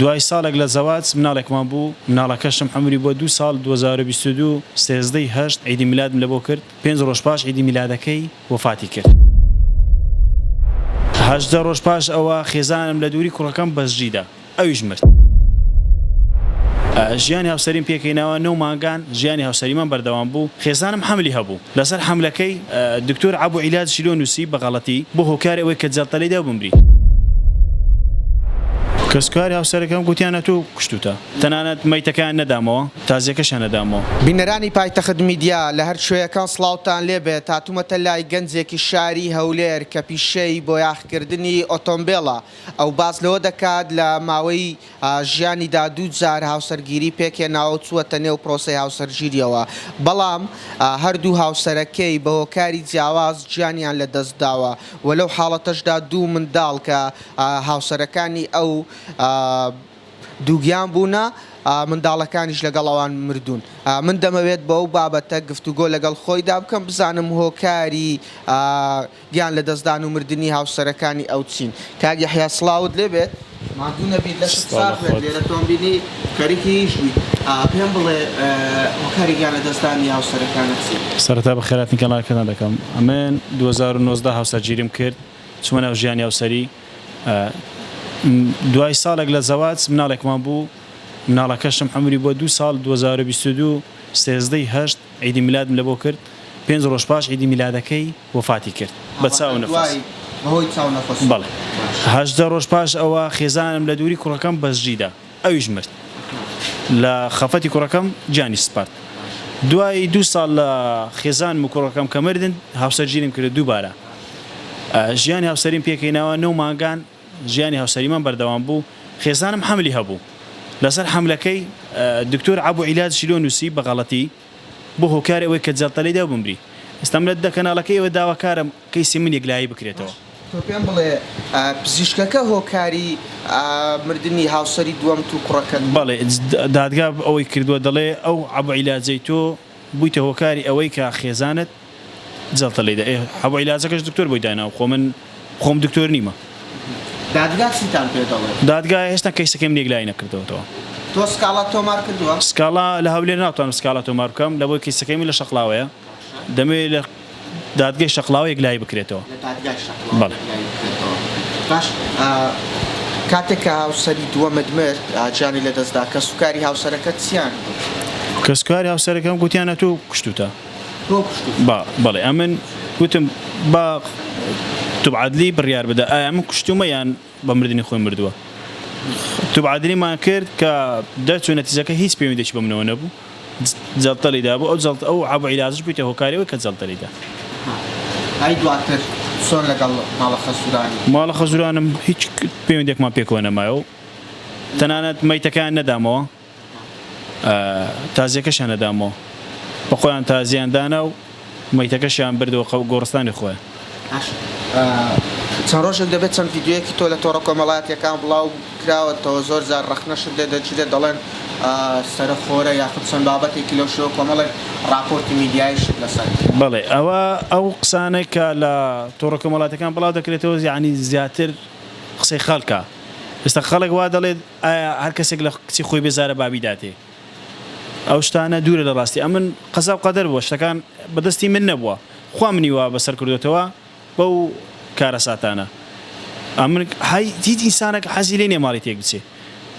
دوای ساڵێک لە زەواج مناڵێکمان بوو، مناڵەکەشم عمری بۆ 2 ساڵ 2022 سێزدەی هەشت عیدی میلادم لەبۆ کرد. 5 ڕۆژ پاش عیدی میلادەکەی وەفاتی کرد. 18 ڕۆژ پاش ئەوە خێزانم لە دووری کوڕەکەم بەسجیدا، ئەویش مرد. ژیانی هاوسەریم پێکەینەوە 9 مانگان ژیانی هاوسەریمان بەردەوام بوو. خێزانم حملی هەبوو. لەسەر حملەکەی دکتۆر عەبوو عیلاجی لۆ نووسی بەغەڵەتی بۆ هۆکاری ئەوەی کە جەڵتەلەیدا بمری. کەسکاری هاوسەرەکەم گوتیانە تۆ کوشتوتە، تەنانەت مەیتەکان نەدامەوە، تازیەکەشیان نەدامەوە. بینەرانی پایتەخت میدیا لە هەر شوێیەکان سڵاوتان لێبێت. هاتوومەتە لای گەنجێکی شاری هەولێر کە پیشەی بۆ یاخکردنی ئۆتۆمبیلە. ئەو باز لەوە دەکات لە ماوەی ژیانیدا 2 جار هاوسەرگیری پێکێناوە چووەتە نێو پرۆسەی هاوسەرگیریەوە، بەڵام هەردوو هاوسەرەکەی بە هۆکاری جیاواز گیانیان لە دەستداوە و لەو حاڵەتەشدا 2 منداڵ کە هاوسەرەکانی ئەو دووگیان بوونە منداڵەکانیش لەگەڵەوان مردوون. من دەمەوێت بە ئەو بابەتە گفتوگۆ لەگەڵ خۆیدا بکەم بزانم هۆکاری گیان لە دەستدان و مردنی هاوسەرەکانی ئەو چین. کاک یەحیا سڵاوت لێبێت، مادوو نەبیت لە لێرە تۆم بینی کەریکیش بوویت، پێم بڵێ هۆکاری گیان لە دەستدانی هاوسەرەکانت چین؟ سەرەتا بە خێراتنی کەڵاکەدا دەکەم. ئەمن 2019 هاوسەرگیریم کرد، چوومە ناو ژیانی هاوسەری. دوای ساڵێک لە زەواج مناڵێکمان بوو، مناڵەکەشم عمری بۆ 2 ساڵ 2022 سێزدەی هەشت عیدی میلادم لەبۆ کرد. 5 ڕۆژ پاش عیدی میلادەکەی وەفاتی کرد بە چاو نەفەس. بەڵێ 18 ڕۆژ پاش ئەوە خێزانم لە دووری کوڕەکەم بەسجیدا، ئەویش مرد. لە خەفەتی کوڕەکەم جانی سپارد. دوای 2 ساڵ لە خێزانم و کوڕەکەم کە مردن هاوسەرگیریم کرد دووبارە. ژیانی هاوسەریم پێکەینەوە 9 مانگان ژیانی هاوسەریمان بەردەوام بوو. خێزانم حملی هەبوو. لەسەر حملەکەی دکتۆر عەبوو عیلاجی لۆ نووسی بەغەڵەتی بۆ هۆکاری ئەوەی کە جەڵتەلەیدا بمری. ئێستام لە کەناڵەکەی ئەوە داواکارم کەیسی من یەکلایی بکرێتەوە. تۆ پێم بڵێ پزیشکەکە هۆکاری مردنی هاوسەری دووەم و کوڕەکەت؟ بەڵێ دادگا ئەوەی کردووە، دەڵێ ئەو عەبوو عیلاجەی تۆ بوویتە هۆکاری ئەوەی کە خێزانت جەڵتەلەیدا. عەبوو عیلاجەکەش دکتۆر بۆی داناوە، خۆم دکتۆر نیمە. دادگا چیتان پێ دەڵێت؟ دادگا هێشتا کەیسەکەم یەکلایی نەکردەوەتەوە. تۆ سکاڵا تۆمار کردووە؟ سکاڵا لە هەولێر ناتوانم سکاڵا تۆمار بکەم لە بۆی کەیسەکەمی لە شەقڵاوەیە، دەمەوێت لە دادگای شەقڵاوە یەکلایی بکرێتەوە. بەڵێ. باش، کاتێک کە هاوسەری دووەمت مرد گیانی لە دەستدا، کە سوکاری هاوسەرەکەت چیان؟ کەسکاری هاوسەرەکەم گوتیانە تۆ کوشتوتە. تۆ کوشتوت؟ بەڵێ. ئەمن گوتم با توبعادلی بڕیار بدە، ئایا من کوشتومە یان بە مردنی خۆی مردووە. توبعادلیمان کرد کە دەرچوو نەتیجەکە هیچ پەیوەندیی بە منەوە نەبوو، جەڵتەلەیدا بوو. ئەو عەبوو عیلاجش بوویتە هۆکاریەوەی کە جەڵتەلەیدا. ئای دواتر چۆن لەگەڵ ماڵە خەزوورانی؟ ماڵە خەزوورانم هیچ پەیوەندێکمان پێکەوە نەمایەوە، تەنانەت مەیتەکان نەدامەوە، تازیەکەشیان نەدامەوە، بە خۆیان تازیان دانا و مەیتەکەشیان بردەوە گۆڕستانی خۆیان. چەند ڕۆژێک دەبێت چەند ڤیدیۆیەکی تۆ لە تۆڕە کۆمەڵایەتیەکان بڵاو کراوەتەوە، زۆر جار ڕەخنەشت دەچێت دەڵێن سەرخۆرە یاخود چەند بابەتێکی لەو شێوە کۆمەڵێک راپۆرتی میدیایشت لەسەر. بەڵێ، ئەو قسانەی کە لە تۆڕە کۆمەڵایەتیەکان بڵاو دەکرێتەوە یعنی زیاتر قسەی خەڵکە. ئێستا خەڵک وا دەڵێت هەر کەسێک لە کچی خۆی بێزارە بابی داتێ. ئەو شتانە دوورە لە ڕاستی. ئەمن قەزا و قەدەر بووە، شتەکان بەدەستی من نەبووە، خوا منیوە بەسەر کردوێتەوە بەو کارە ساتانە. ئەمن هیچ ئینسانێک حەزی لێ نییە ماڵی تێک بچێ.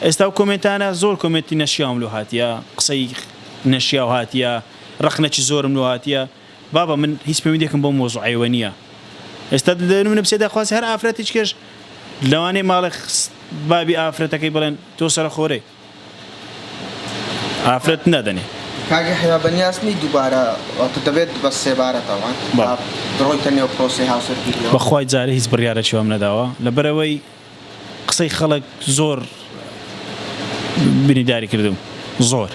ئێستا و کۆمنتانە زۆر کۆمنتی نەشیاوم لۆ هاتیە، قسەی نەشیاو هاتیە، ڕەخنەکی زۆرم لۆ هاتیە. بابە من هیچ پەیوەندێکم بۆ مۆزوعیوە نییە. ئێستا دەدەن منە بچێ دەخواست هەر ئافرەتێک کێش لەوانەیە ماڵی بابی ئافرەتەکەی بڵێن تۆ سەرخۆرەی، ئافرەت نەدەنێ. کاک یەحیا بەنیازنی دووبارە دەبێت بە سێبارەتەوەن بڕۆیتە نێو پرۆسەی هاوسەرگیریەوە. بەخوای جارە هیچ بڕیارێکیوەم نەداوە، لەبەرەوەی قسەی خەڵک زۆر بینیداری کردم، زۆر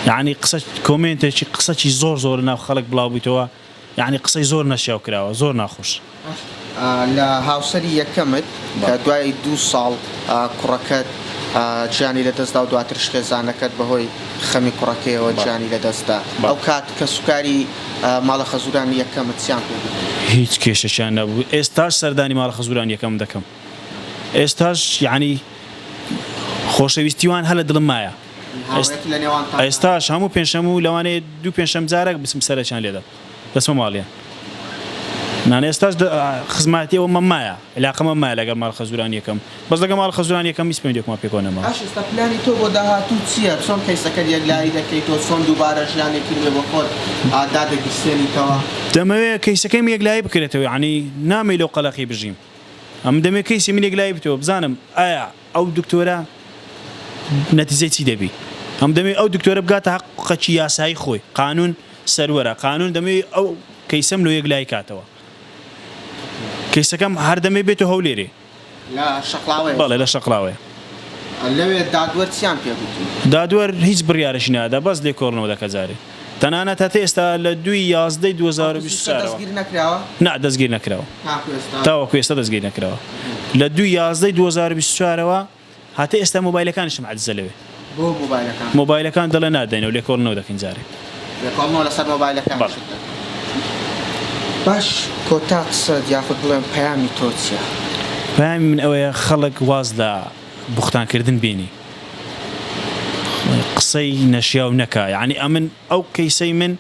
یعنی قسە کۆمنتێکی قسەی زۆر ناو خەڵک بڵاو بوویتەوە، یعنی قسەی زۆر نەشیاو کراوە، زۆر ناخۆش. لە هاوسەری یەکەمت کە دوای 2 ساڵ کوڕەکەت گیانی لە دەستدا و دواترش خێزانەکەت بەهۆی خەمی کوڕەکەیەوە گیانی لە دەستدا، ئەو کات کە سوکاری ماڵە خەزوورانی یەکەمت چیان پێ بوو؟ هیچ کێشەشیان نەبوو. ئێستاش سەردانی ماڵە خەزوورانی یەکەم دەکەم. ئێستاش یعنی خۆشەویستیوان هەلە دڵم مایە ئێستاش هەموو پێنجشەمە لەوانەیە دوو پێنجشەم جارێک بچم سەرچیان لێدە دەچمە ماڵیان نانە ئێستاش خزماتیەوە مەمایە علاقەمە مایە لەگەڵ ماڵ خەزورانیەکەم بەس لەگەڵ ماڵ خەزورانیەکەم هیچ پێویستێکمان پێکەوە نەما. ئێستا پلانی تۆ بۆ داهاتوو چییە؟ چۆن کەیسەکەت یەکلایی دەکەیتەوە؟ چۆن دووبارە ژیانێکی نوێ بۆ خۆت دادەگیرسێنیتەوە؟ دەمەوێت کەیسەکەم یەکلایی بکرێتەوە، یعنی نامەی لەو قەڵەقی بژیم. ئەم دەمێت کەیسی من یەکلایی بتەوە بزانم ئایا ئەو دکتۆرە نەتیجەی چی دەبی. ئەم دەمێت ئەو دکتۆرە بگاتە حەقی یاسایی خۆی، قانون سەروەرە، قانون دەمەوێت ئەو کەیسەم لەو یەکلایی کاتەوە. کەیسەکەم هەر دەمێت بێتە هەولێرێ لە شەقڵاوەیە. بەڵێ لە شەقڵاوەیە. لەوێ دادوەر چیان پێ گوتی؟ دادوەر هیچ بڕیارەشی نادا، بەس لێکۆڵنەوە دەکە جارێ. تەنانەت هەتا ئێستا لە 2/11/2024 دەستگیر نەکراوە؟ نا دەستگیر نەکراوە، تاوەکو ئێستا دەستگیر نەکراوە. لە 2/11/2024ەوە هەتا ئێستا مۆبایلەکانیشم عەجزە لەوێ. بۆ مۆبایلەکان دەڵێ نادەینەوە لێکۆڵنەوە دەکەین جارێ. لێکۆڵنەوە لەسەر مۆبایلەکان. باش کۆتا قسەت یاخود بڵێم پەیامی تۆ چییە؟ پەیامی من ئەوەیە خەڵک واز لە بوختانکردن بینی، قسەی نەشیاو نەکا. یعنی ئەمن ئەو کەیسەی من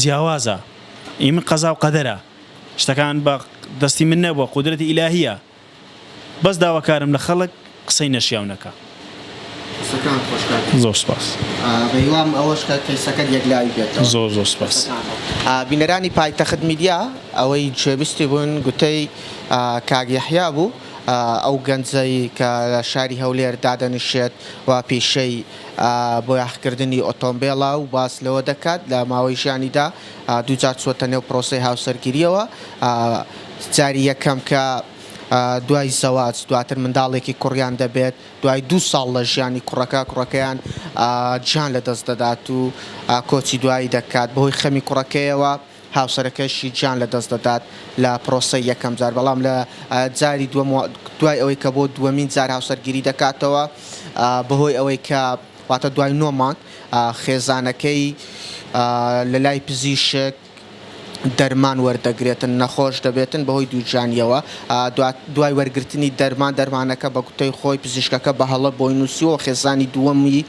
جیاوازە، من قەزا و قەدەرە، شتەکان بە دەستی من نەبووە، قودرەتی ئیلاهیە، بەس داواکارم لە خەڵک قسەی نەشیاو نەکا. زۆر سپاس. بەیوام ئەوەش کە کەیسەکەت یەکلایی بێتەوە. زۆر سپاس. بینەرانی پایتەخت میدیا ئەوەی گوێبیستی بوون گوتەی کاک یەحیا بوو، ئەو گەنجەی کە لە شاری هەولێر دادەنیشێت و پیشەی بۆ یاخکردنی ئۆتۆمبیڵە و باس لەوە دەکات لە ماوەی ژیانیدا دووجار چوەتە نێو پرۆسەی هاوسەرگیریەوە. جاری یەکەم کە دوای زەواج دواتر منداڵێکی کوڕیان دەبێت، دوای 2 ساڵ لە ژیانی کوڕەکەیان گیان لەدەست دەدات و کۆچی دوایی دەکات. بەهۆی خەمی کوڕەکەیەوە هاوسەرەکەشی گیان لەدەست دەدات لە پرۆسەی یەکەم جار. بەڵام لە جاری دوای ئەوەی کە بۆ دووەمین جار هاوسەرگیری دەکاتەوە، بەهۆی ئەوەی کە واتە دوای 9 مانگ خێزانەکەی لە لای پزیشک دەرمان وەردەگرێتن، نەخۆش دەبێتن بەهۆی دووجانیەوە. دوای وەرگرتنی دەرمانەکە بە گوتەی خۆی پزیشکەکە بە هەڵە بۆی نووسیەوە خێزانی دووەمی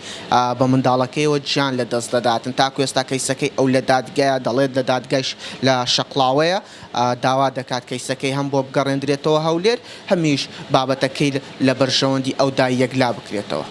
بە منداڵەکەیەوە گیان لەدەست دەداتن. تاکو ئێستا کەیسەکەی ئەو لە دادگایە دەڵێت لە دادگایش لە شەقڵاوەیە داوا دەکات کەیسەکەی هەم بۆ بگەڕێنرێتەوە هەولێر، هەمیش بابەتەکەی لە بەرژەوەندی ئەو دای یەکلا بکرێتەوە.